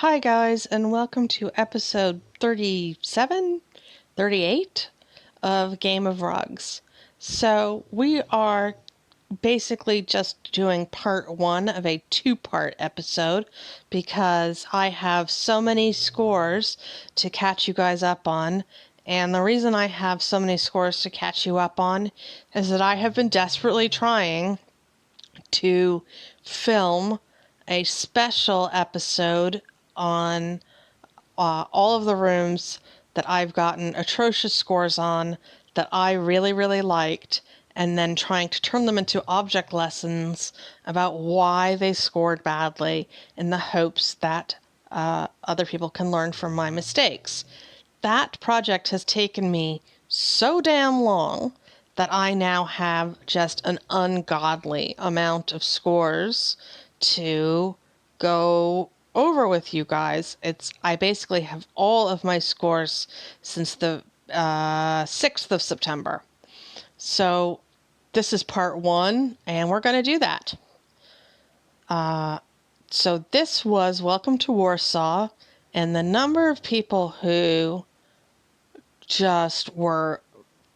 Hi guys, and welcome to episode 37, 38 of Game of Rugs. So we are basically just doing part one of a two-part episode because I have so many scores to catch you guys up on. And the reason I have so many scores to catch you up on is that I have been desperately trying to film a special episode on all of the rooms that I've gotten atrocious scores on that I really, really liked, and then trying to turn them into object lessons about why they scored badly in the hopes that other people can learn from my mistakes. That project has taken me so damn long that I now have just an ungodly amount of scores to go over with you guys. I basically have all of my scores since the 6th of September. So this is part one, and we're going to do that. So this was Welcome to Warsaw, and the number of people who just were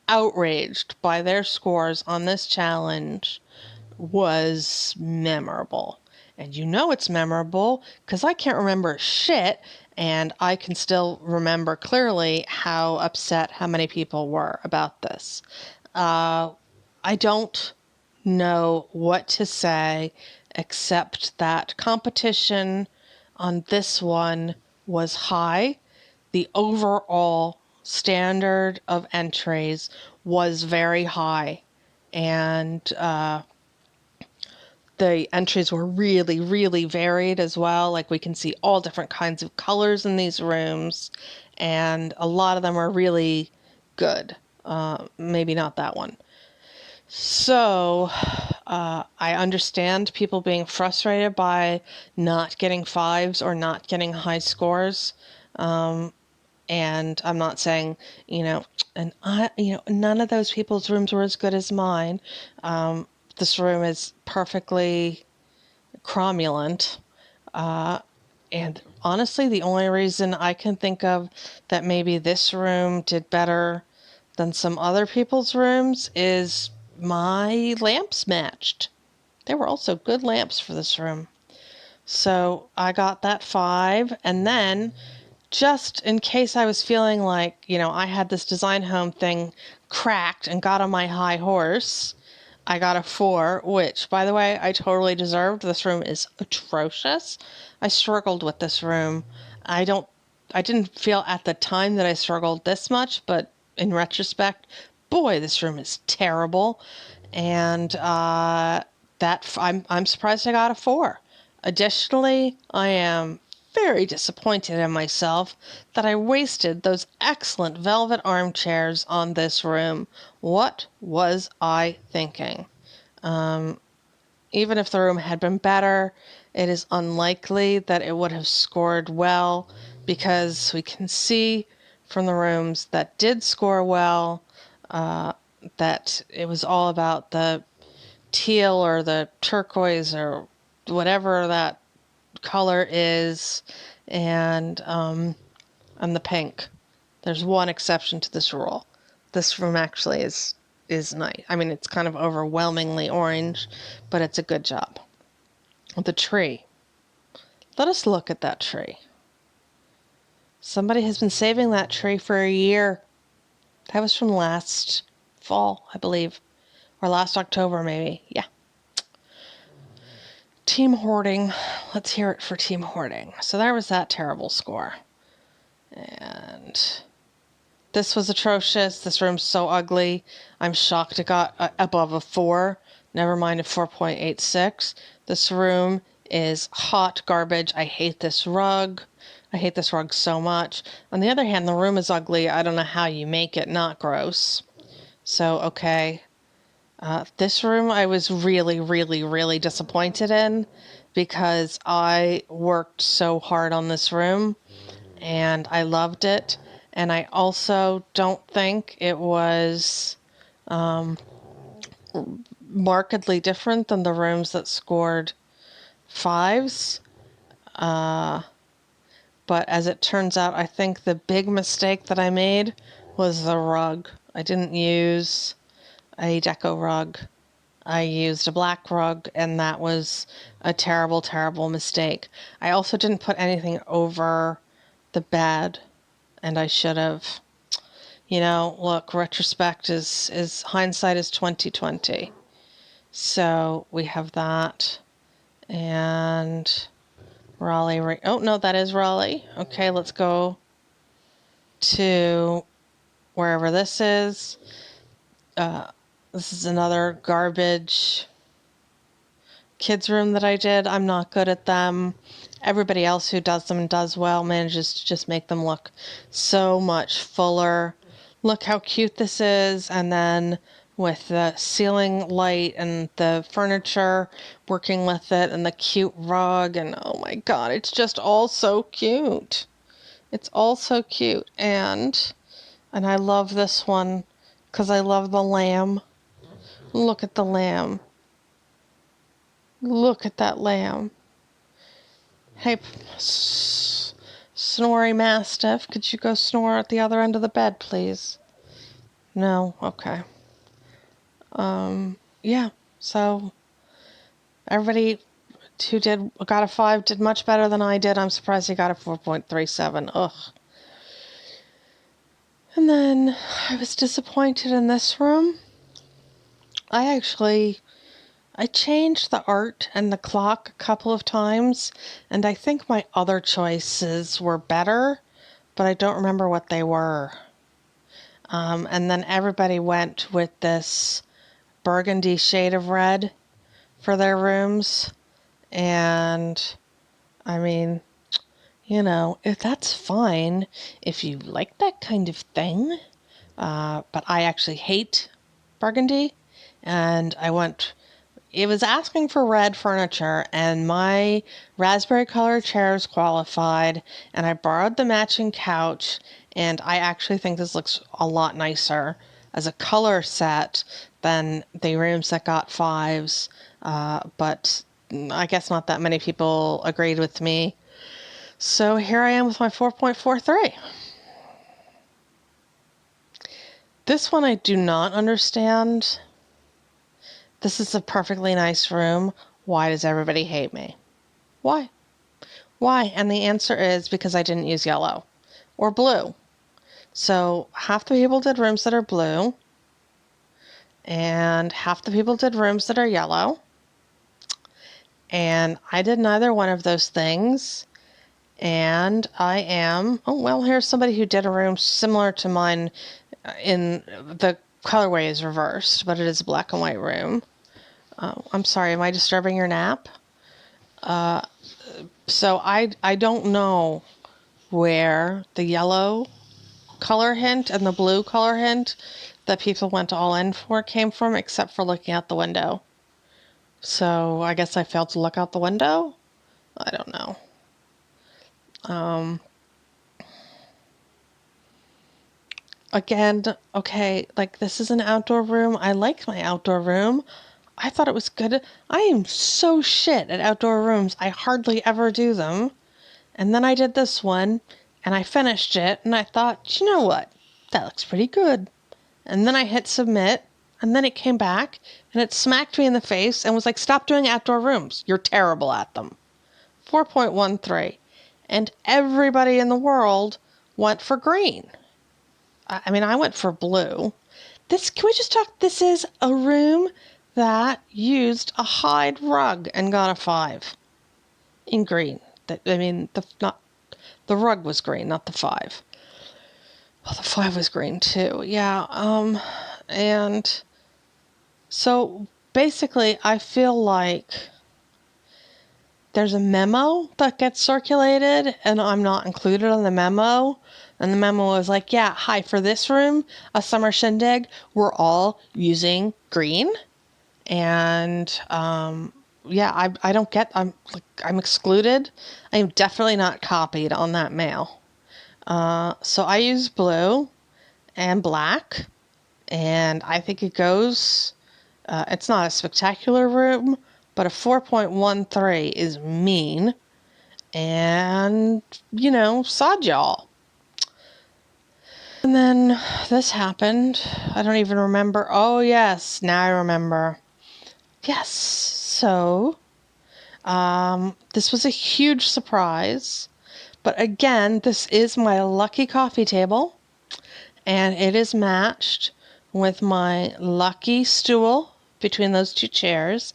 outraged by their scores on this challenge was memorable. And you know it's memorable because I can't remember shit, and I can still remember clearly how upset how many people were about this. I don't know what to say except that competition on this one was high. The overall standard of entries was very high, and the entries were really, really varied as well. Like, we can see all different kinds of colors in these rooms, and a lot of them are really good. Maybe not that one. So, I understand people being frustrated by not getting fives or not getting high scores. And I'm not saying, none of those people's rooms were as good as mine. This room is perfectly cromulent. And honestly, the only reason I can think of that maybe this room did better than some other people's rooms is my lamps matched. They were also good lamps for this room. So I got that 5, and then just in case I was feeling like, I had this design home thing cracked and got on my high horse, I got a 4, which, by the way, I totally deserved. This room is atrocious. I struggled with this room. I didn't feel at the time that I struggled this much, but in retrospect, boy, this room is terrible. And I'm surprised I got a 4. Additionally, I am very disappointed in myself that I wasted those excellent velvet armchairs on this room. What was I thinking? Even if the room had been better, it is unlikely that it would have scored well, because we can see from the rooms that did score well that it was all about the teal or the turquoise or whatever that color is, and the pink. There's one exception to this rule. This room actually is nice. I mean, it's kind of overwhelmingly orange, but it's a good job. The tree. Let us look at that tree. Somebody has been saving that tree for a year. That was from last fall, I believe, or last October maybe. Yeah. Team hoarding. Let's hear it for team hoarding. So there was that terrible score. And this was atrocious. This room's so ugly. I'm shocked it got above a 4. Never mind a 4.86. This room is hot garbage. I hate this rug. I hate this rug so much. On the other hand, the room is ugly. I don't know how you make it not gross. So, okay. This room I was really, really, really disappointed in because I worked so hard on this room and I loved it. And I also don't think it was markedly different than the rooms that scored 5s. But as it turns out, I think the big mistake that I made was the rug. I didn't use a deco rug. I used a black rug, and that was a terrible, terrible mistake. I also didn't put anything over the bed, and I should have. You know, look, retrospect is hindsight is 2020. So we have that, and Raleigh. Oh no, that is Raleigh. Okay, let's go to wherever this is. This is another garbage kids' room that I did. I'm not good at them. Everybody else who does them does well, manages to just make them look so much fuller. Look how cute this is. And then with the ceiling light and the furniture working with it and the cute rug. And oh my God, it's just all so cute. It's all so cute. And I love this one because I love the lamb. Look at the lamb. Look at that lamb. Hey, snory mastiff, could you go snore at the other end of the bed, please? No? Okay. Yeah, so everybody who got a 5 did much better than I did. I'm surprised he got a 4.37. Ugh. And then I was disappointed in this room. I changed the art and the clock a couple of times, and I think my other choices were better, but I don't remember what they were. And then everybody went with this burgundy shade of red for their rooms. And, I mean, you know, if that's fine, if you like that kind of thing. But I actually hate burgundy, and it was asking for red furniture, and my raspberry colored chairs qualified, and I borrowed the matching couch, and I actually think this looks a lot nicer as a color set than the rooms that got 5s, but I guess not that many people agreed with me. So here I am with my 4.43. This one I do not understand. This is a perfectly nice room. Why does everybody hate me? Why? Why? And the answer is because I didn't use yellow or blue. So half the people did rooms that are blue, and half the people did rooms that are yellow. And I did neither one of those things. And here's somebody who did a room similar to mine in the colorway is reversed, but it is a black and white room. I'm sorry, am I disturbing your nap? So I don't know where the yellow color hint and the blue color hint that people went all in for came from, except for looking out the window. So I guess I failed to look out the window? I don't know. Again, okay, like this is an outdoor room. I like my outdoor room. I thought it was good. I am so shit at outdoor rooms. I hardly ever do them. And then I did this one, and I finished it, and I thought, you know what? That looks pretty good. And then I hit submit, and then it came back, and it smacked me in the face and was like, stop doing outdoor rooms. You're terrible at them. 4.13. And everybody in the world went for green. I mean, I went for blue. Can we just talk? This is a room that used a hide rug and got a 5 in green. The rug was green, not the 5. Well, the 5 was green too. Yeah. And so basically, I feel like there's a memo that gets circulated, and I'm not included on the memo. And the memo was like, yeah, hi, for this room, a summer shindig, we're all using green. And, yeah, I don't get, I'm excluded. I am definitely not copied on that mail. So I use blue and black, and I think it goes, it's not a spectacular room, but a 4.13 is mean. and, sod y'all. And then this happened. I don't even remember. Oh, yes, now I remember. Yes, so this was a huge surprise. But again, this is my lucky coffee table, and it is matched with my lucky stool between those two chairs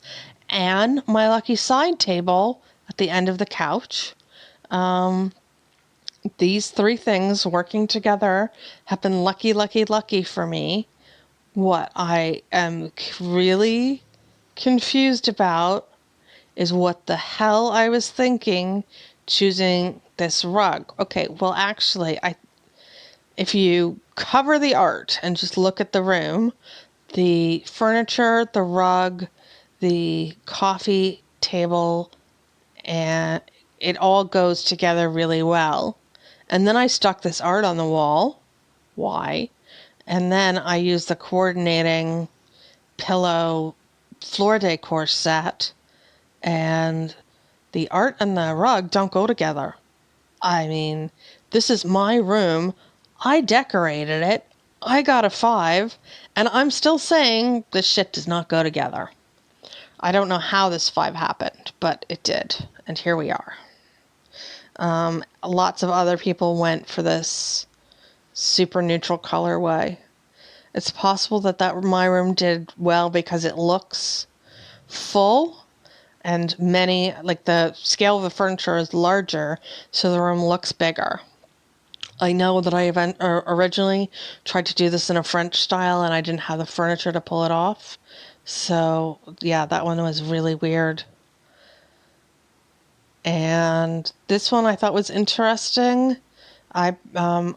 and my lucky side table at the end of the couch. These three things working together have been lucky, lucky, lucky for me. What I am really confused about is what the hell I was thinking choosing this rug. Okay, well, actually, if you cover the art and just look at the room, the furniture, the rug, the coffee table, and it all goes together really well. And then I stuck this art on the wall. Why? And then I used the coordinating pillow floor decor set, and the art and the rug don't go together. I mean, this is my room. I decorated it. I got a 5, and I'm still saying this shit does not go together. I don't know how this 5 happened, but it did, and here we are. Lots of other people went for this super neutral colorway. It's possible that my room did well because it looks full, and like the scale of the furniture is larger, so the room looks bigger. I know that I originally tried to do this in a French style, and I didn't have the furniture to pull it off. So, yeah, that one was really weird. And this one I thought was interesting. I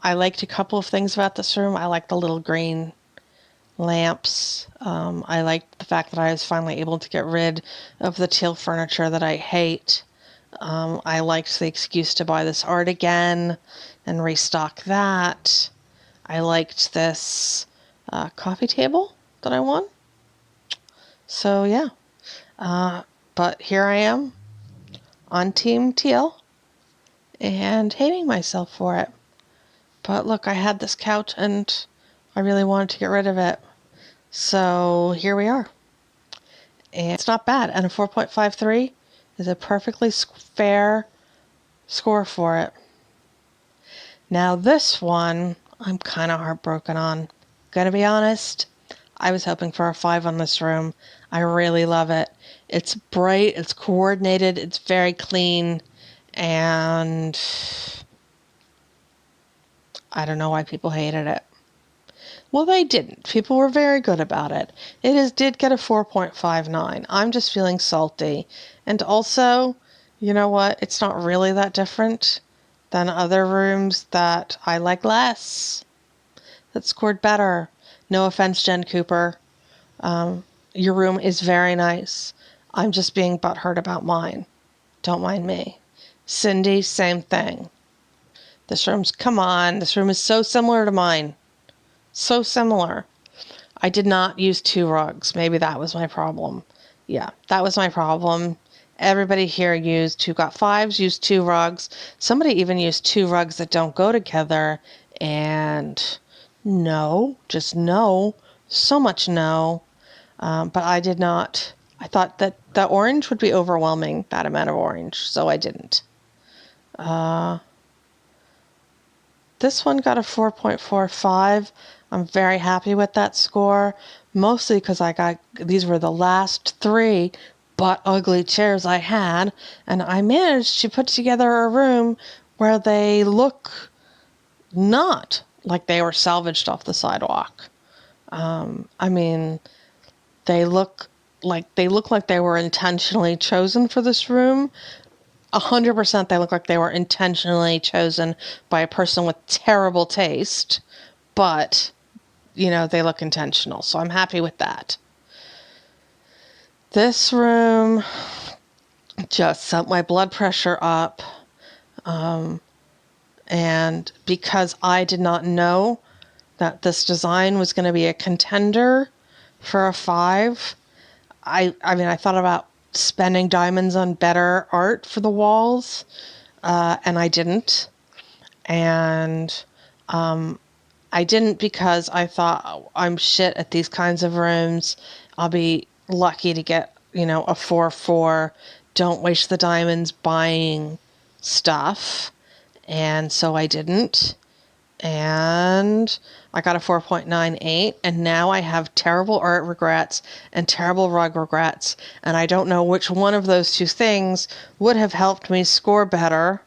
liked a couple of things about this room. I liked the little green lamps. I liked the fact that I was finally able to get rid of the teal furniture that I hate. I liked the excuse to buy this art again and restock that. I liked this coffee table that I won. So, yeah. But here I am on Team Teal and hating myself for it. But look, I had this couch and I really wanted to get rid of it. So here we are. And it's not bad. And a 4.53 is a perfectly fair score for it. Now this one, I'm kind of heartbroken on. Gonna be honest, I was hoping for a 5 on this room. I really love it. It's bright, it's coordinated, it's very clean, and I don't know why people hated it. Well, they didn't. People were very good about it. Did get a 4.59. I'm just feeling salty. And also, you know what? It's not really that different than other rooms that I like less, that scored better. No offense, Jen Cooper. Your room is very nice. I'm just being butthurt about mine. Don't mind me. Cindy, same thing. This room is so similar to mine. So similar. I did not use 2 rugs. Maybe that was my problem. Yeah, that was my problem. Everybody here who got 5s, used 2 rugs. Somebody even used 2 rugs that don't go together. And no, just no. So much no. But I did not. I thought that the orange would be overwhelming, that amount of orange, so I didn't. This one got a 4.45. I'm very happy with that score, mostly because these were the last 3 butt ugly chairs I had, and I managed to put together a room where they look not like they were salvaged off the sidewalk. I mean, they look like they were intentionally chosen for this room. 100% they look like they were intentionally chosen by a person with terrible taste, but they look intentional, so I'm happy with that. This room just sent my blood pressure up, and because I did not know that this design was going to be a contender for a 5, I thought about spending diamonds on better art for the walls, and I didn't. And I didn't because I thought, "Oh, I'm shit at these kinds of rooms. I'll be lucky to get, a 4-4. Don't waste the diamonds buying stuff." And so I didn't. And I got a 4.98. And now I have terrible art regrets and terrible rug regrets. And I don't know which one of those two things would have helped me score better.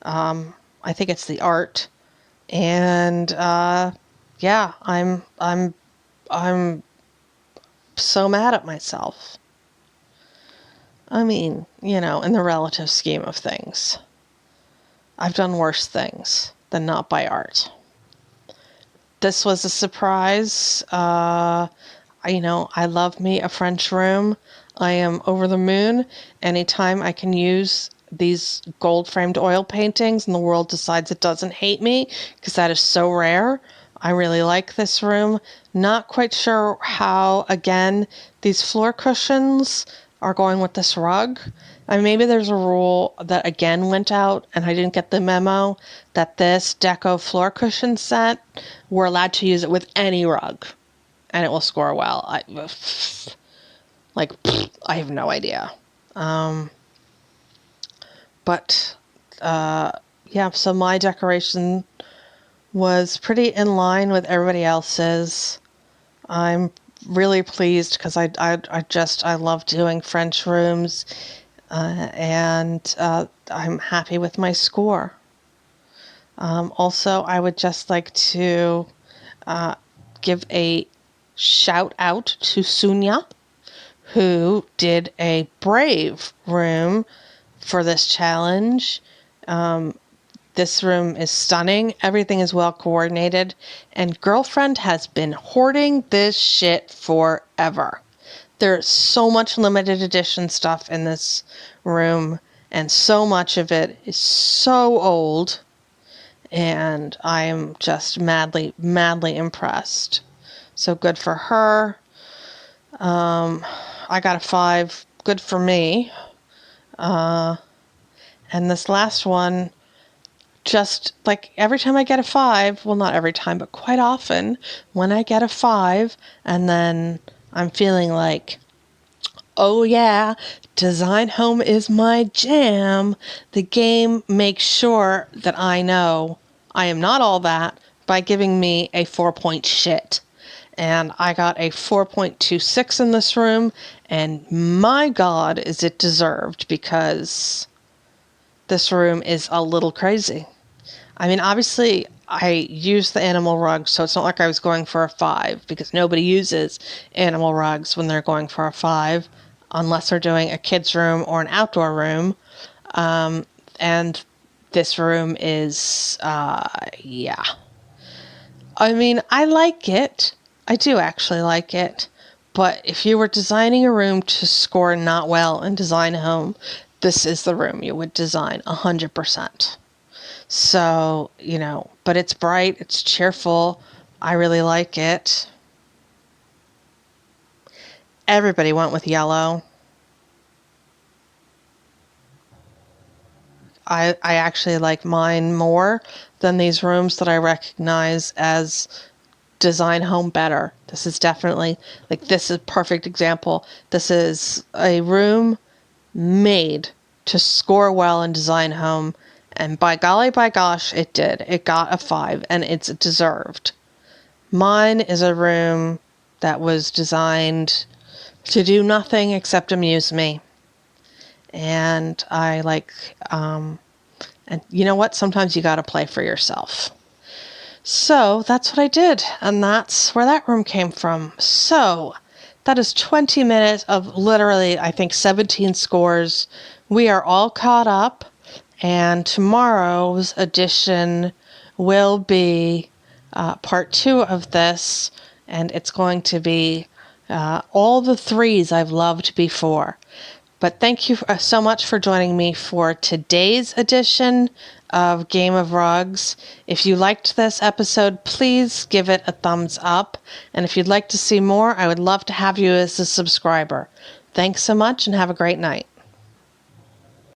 I think it's the art. And yeah, I'm so mad at myself. I mean, in the relative scheme of things, I've done worse things than not buy art. This was a surprise. I love me a French room. I am over the moon anytime I can use these gold framed oil paintings and the world decides it doesn't hate me, because that is so rare. I really like this room. Not quite sure how, again, these floor cushions are going with this rug. I mean, maybe there's a rule that again went out and I didn't get the memo that this deco floor cushion set, we're allowed to use it with any rug and it will score well. I have no idea. But yeah, so my decoration was pretty in line with everybody else's. I'm really pleased because I love doing French rooms, and I'm happy with my score. Also, I would just like to give a shout out to Sunya, who did a brave room for this challenge. This room is stunning. Everything is well coordinated. And Girlfriend has been hoarding this shit forever. There's so much limited edition stuff in this room, and so much of it is so old. And I am just madly, madly impressed. So good for her. I got a 5. Good for me. And this last one, just like every time I get a 5, well, not every time, but quite often when I get a 5 and then I'm feeling like, oh yeah, design home is my jam, the game makes sure that I know I am not all that by giving me a 4-point shit. And I got a 4.26 in this room, and my God, is it deserved, because this room is a little crazy. I mean, obviously, I used the animal rug, so it's not like I was going for a 5, because nobody uses animal rugs when they're going for a 5, unless they're doing a kid's room or an outdoor room. And this room is, yeah. I mean, I like it. I do actually like it. But if you were designing a room to score not well in Design Home, this is the room you would design 100%. So, but it's bright, it's cheerful. I really like it. Everybody went with yellow. I actually like mine more than these rooms that I recognize as Design Home better. This is definitely, this is a perfect example. This is a room made to score well in Design Home. And by golly, by gosh, it did. It got a 5, and it's deserved. Mine is a room that was designed to do nothing except amuse me. And I and you know what? Sometimes you got to play for yourself. So that's what I did. And that's where that room came from. So that is 20 minutes of literally, I think, 17 scores. We are all caught up. And tomorrow's edition will be part 2 of this. And it's going to be all the 3s I've loved before. But thank you so much for joining me for today's edition of Game of Rugs. If you liked this episode, please give it a thumbs up. And if you'd like to see more, I would love to have you as a subscriber. Thanks so much and have a great night.